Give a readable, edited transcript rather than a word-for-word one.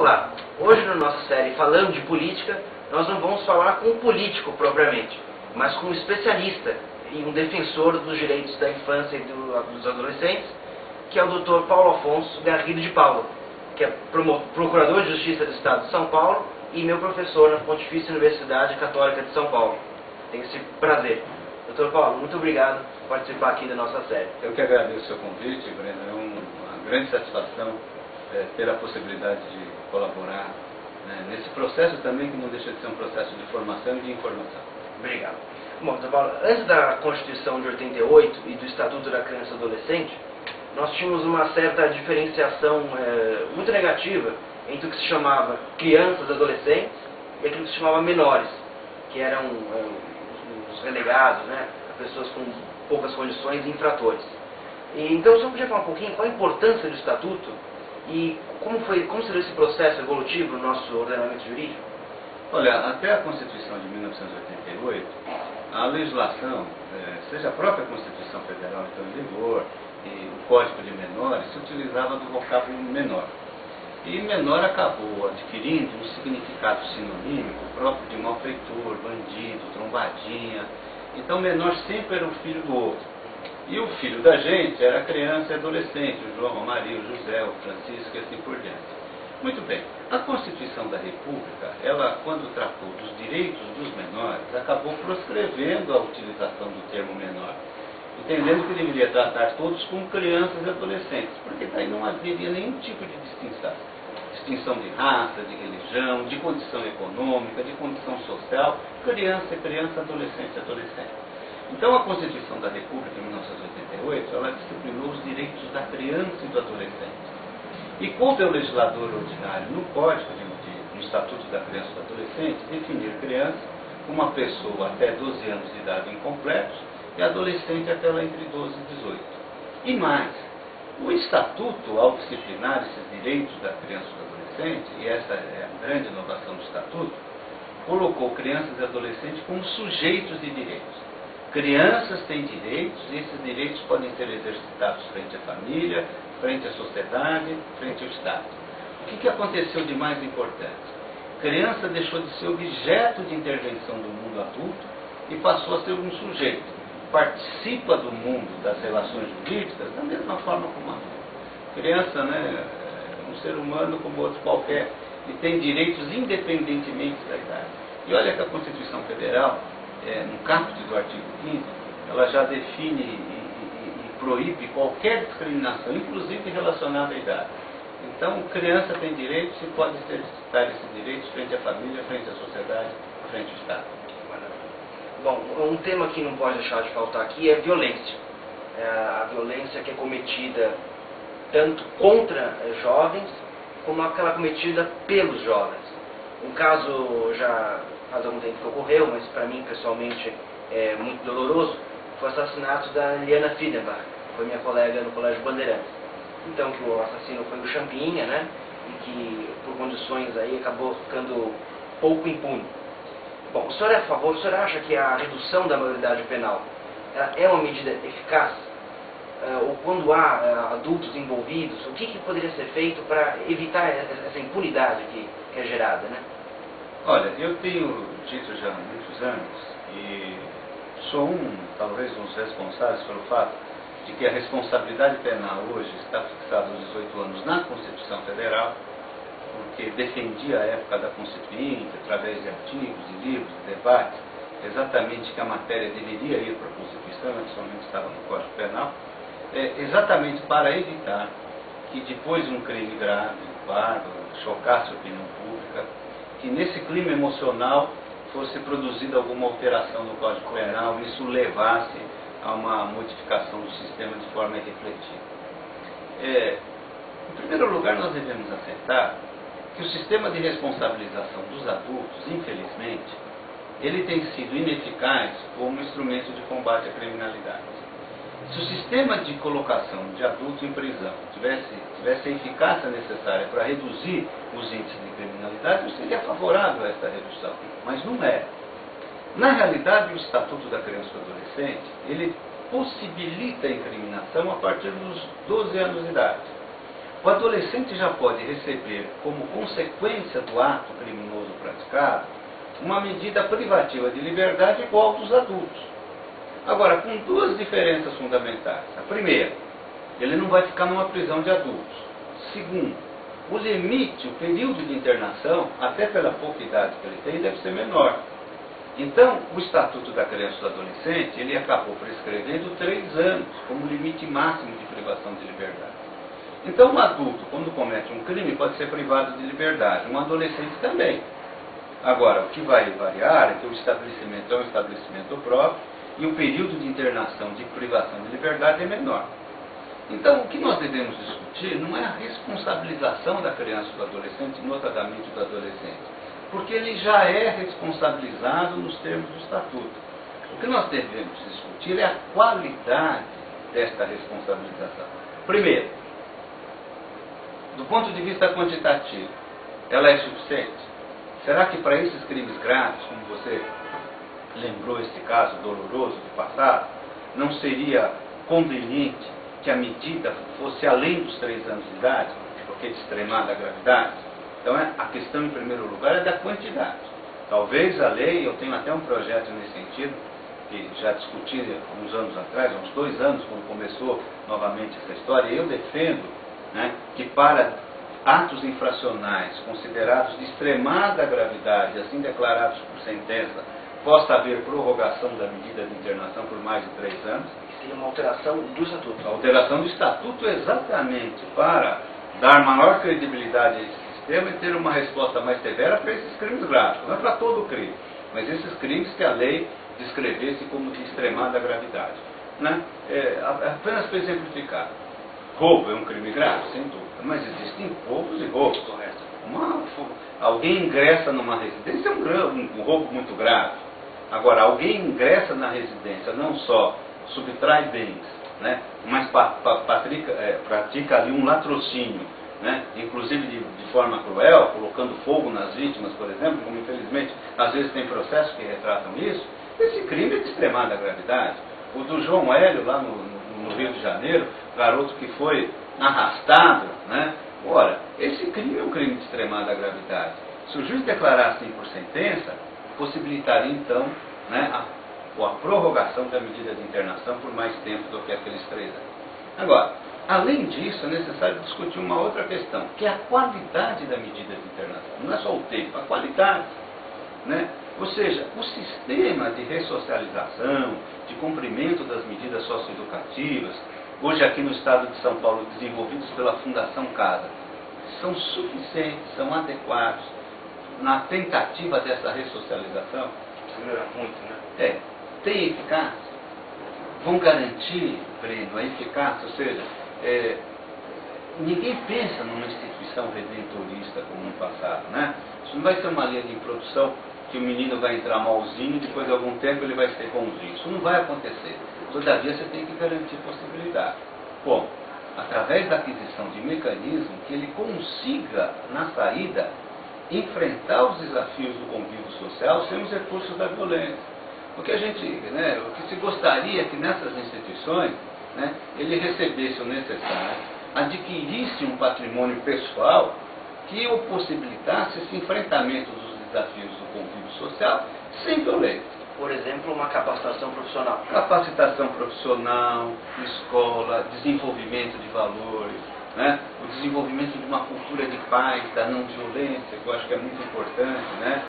Olá, hoje na nossa série Falando de Política, nós não vamos falar com um político propriamente, mas com um especialista e um defensor dos direitos da infância e dos adolescentes, que é o Dr. Paulo Afonso Garrido de Paula, que é Procurador de Justiça do Estado de São Paulo e meu professor na Pontifícia Universidade Católica de São Paulo. Tenho esse prazer. Dr. Paulo, muito obrigado por participar aqui da nossa série. Eu que agradeço o seu convite, Breno. É uma grande satisfação ter a possibilidade de colaborar nesse processo também, que não deixa de ser um processo de formação e de informação. Obrigado. Bom, Dr. Paulo, antes da Constituição de 88 e do Estatuto da Criança e Adolescente, nós tínhamos uma certa diferenciação muito negativa entre o que se chamava crianças e adolescentes e aquilo que se chamava menores, que eram os relegados, pessoas com poucas condições e infratores. Então, o senhor podia falar um pouquinho qual a importância do Estatuto e como se deu esse processo evolutivo no nosso ordenamento jurídico? Olha, até a Constituição de 1988, a legislação, seja a própria Constituição Federal então em vigor, e o Código de Menores, se utilizava do vocábulo menor. E menor acabou adquirindo um significado sinonímico próprio de malfeitor, bandido, trombadinha. Então menor sempre era o filho do outro. E o filho da gente era criança e adolescente, o João, a Maria, o José, o Francisco e assim por diante. Muito bem, a Constituição da República, ela, quando tratou dos direitos dos menores, acabou proscrevendo a utilização do termo menor, entendendo que deveria tratar todos como crianças e adolescentes, porque daí não haveria nenhum tipo de distinção de raça, de religião, de condição econômica, de condição social, criança é criança, adolescente é adolescente. Então a Constituição da República, em 1988, ela disciplinou os direitos da criança e do adolescente. E coube ao legislador ordinário, no Código no Estatuto da Criança e do Adolescente, definir criança como uma pessoa até 12 anos de idade incompletos e adolescente até lá entre 12 e 18. E mais, o Estatuto, ao disciplinar esses direitos da criança e do adolescente, e essa é a grande inovação do Estatuto, colocou crianças e adolescentes como sujeitos de direitos. Crianças têm direitos e esses direitos podem ser exercitados frente à família, frente à sociedade, frente ao Estado. O que aconteceu de mais importante? Criança deixou de ser objeto de intervenção do mundo adulto e passou a ser um sujeito. Participa do mundo das relações jurídicas da mesma forma como adulto. Criança, é um ser humano como outro qualquer e tem direitos independentemente da idade. E olha que a Constituição Federal, no caput do artigo 15, ela já define e proíbe qualquer discriminação, inclusive relacionada à idade. Então, criança tem direitos e pode exercitar esses direitos frente à família, frente à sociedade, frente ao Estado. Bom, um tema que não pode deixar de faltar aqui é a violência. A violência que é cometida tanto contra jovens, como aquela cometida pelos jovens. Um caso já faz algum tempo que ocorreu, mas para mim pessoalmente é muito doloroso, foi o assassinato da Liana Friedenbach, que foi minha colega no Colégio Bandeirantes. Então, que o assassino foi o Champinha, e que por condições aí acabou ficando pouco impune. Bom, o senhor é a favor, o senhor acha que a redução da maioridade penal é uma medida eficaz? Ou quando há adultos envolvidos, o que poderia ser feito para evitar essa impunidade que é gerada, Olha, eu tenho dito já há muitos anos, e sou talvez um dos responsáveis pelo fato de que a responsabilidade penal hoje está fixada aos 18 anos na Constituição Federal, porque defendia a época da Constituinte, através de artigos, de livros, de debates, exatamente que a matéria deveria ir para a Constituição, somente estava no Código Penal, exatamente para evitar que depois de um crime grave, bárbaro, chocasse a opinião pública, que nesse clima emocional fosse produzida alguma alteração no Código Penal e isso levasse a uma modificação do sistema de forma irrefletida. Em primeiro lugar, nós devemos aceitar que o sistema de responsabilização dos adultos, infelizmente, ele tem sido ineficaz como instrumento de combate à criminalidade. Se o sistema de colocação de adulto em prisão tivesse a eficácia necessária para reduzir os índices de criminalidade, eu seria favorável a essa redução, mas não é. Na realidade, o Estatuto da Criança e do Adolescente, ele possibilita a incriminação a partir dos 12 anos de idade. o adolescente já pode receber, como consequência do ato criminoso praticado, uma medida privativa de liberdade igual dos adultos. Agora, com duas diferenças fundamentais. A primeira, ele não vai ficar numa prisão de adultos. Segundo, o limite, o período de internação, até pela pouca idade que ele tem, deve ser menor. Então, o Estatuto da Criança e do Adolescente, ele acabou prescrevendo 3 anos como limite máximo de privação de liberdade. Então, um adulto, quando comete um crime, pode ser privado de liberdade. Um adolescente também. Agora, o que vai variar é que o estabelecimento é um estabelecimento próprio e o período de internação de privação de liberdade é menor. Então, o que nós devemos discutir não é a responsabilização da criança ou do adolescente, notadamente do adolescente, porque ele já é responsabilizado nos termos do Estatuto. O que nós devemos discutir é a qualidade desta responsabilização. Primeiro, do ponto de vista quantitativo, ela é suficiente? Será que para esses crimes graves, como você lembrou esse caso doloroso do passado, não seria conveniente que a medida fosse além dos 3 anos de idade, porque de extremada gravidade? Então, a questão, em primeiro lugar, é da quantidade. Talvez a lei, eu tenho até um projeto nesse sentido, que já discuti uns anos atrás, uns 2 anos, quando começou novamente essa história, e eu defendo, né, que para atos infracionais considerados de extremada gravidade, assim declarados por sentença, possa haver prorrogação da medida de internação por mais de 3 anos. Seria uma alteração do Estatuto. A alteração do Estatuto exatamente para dar maior credibilidade a esse sistema e ter uma resposta mais severa para esses crimes graves. Não é para todo crime, mas esses crimes que a lei descrevesse como de extremada gravidade. Né? Apenas para exemplificar. Roubo é um crime grave, sem dúvida, mas existem roubos e roubos. Correto. Alguém ingressa numa residência, é um roubo muito grave. Agora, alguém ingressa na residência, não só subtrai bens, né, mas pratica ali um latrocínio, né, inclusive de forma cruel, colocando fogo nas vítimas, por exemplo, como infelizmente às vezes tem processos que retratam isso. Esse crime é de extremada gravidade. O do João Hélio, lá no Rio de Janeiro, garoto que foi arrastado, né? Ora, esse crime é um crime de extremada gravidade. Se o juiz declarar assim por sentença, possibilitaria então, né, a prorrogação da medida de internação por mais tempo do que aqueles 3 anos. Agora, além disso, é necessário discutir uma outra questão, que é a qualidade da medida de internação. Não é só o tempo, a qualidade. Né? Ou seja, o sistema de ressocialização, de cumprimento das medidas socioeducativas, hoje aqui no estado de São Paulo, desenvolvidos pela Fundação Casa, são suficientes, são adequados na tentativa dessa ressocialização? Melhora muito, né? Tem eficácia? Vão garantir, Breno, a eficácia? Ou seja, ninguém pensa numa instituição redentorista como no passado, né? Isso não vai ser uma linha de produção que o menino vai entrar malzinho e depois de algum tempo ele vai ser bonzinho. Isso não vai acontecer. Todavia você tem que garantir possibilidade. Bom, através da aquisição de mecanismo que ele consiga, na saída, enfrentar os desafios do convívio social sem os recursos da violência. O que se gostaria que nessas instituições, né, ele recebesse o necessário, adquirisse um patrimônio pessoal que o possibilitasse esse enfrentamento dos desafios do convívio social sem violência. Por exemplo, uma capacitação profissional. Capacitação profissional, escola, desenvolvimento de valores, né? O desenvolvimento de uma cultura de paz, da não violência, que eu acho que é muito importante, né?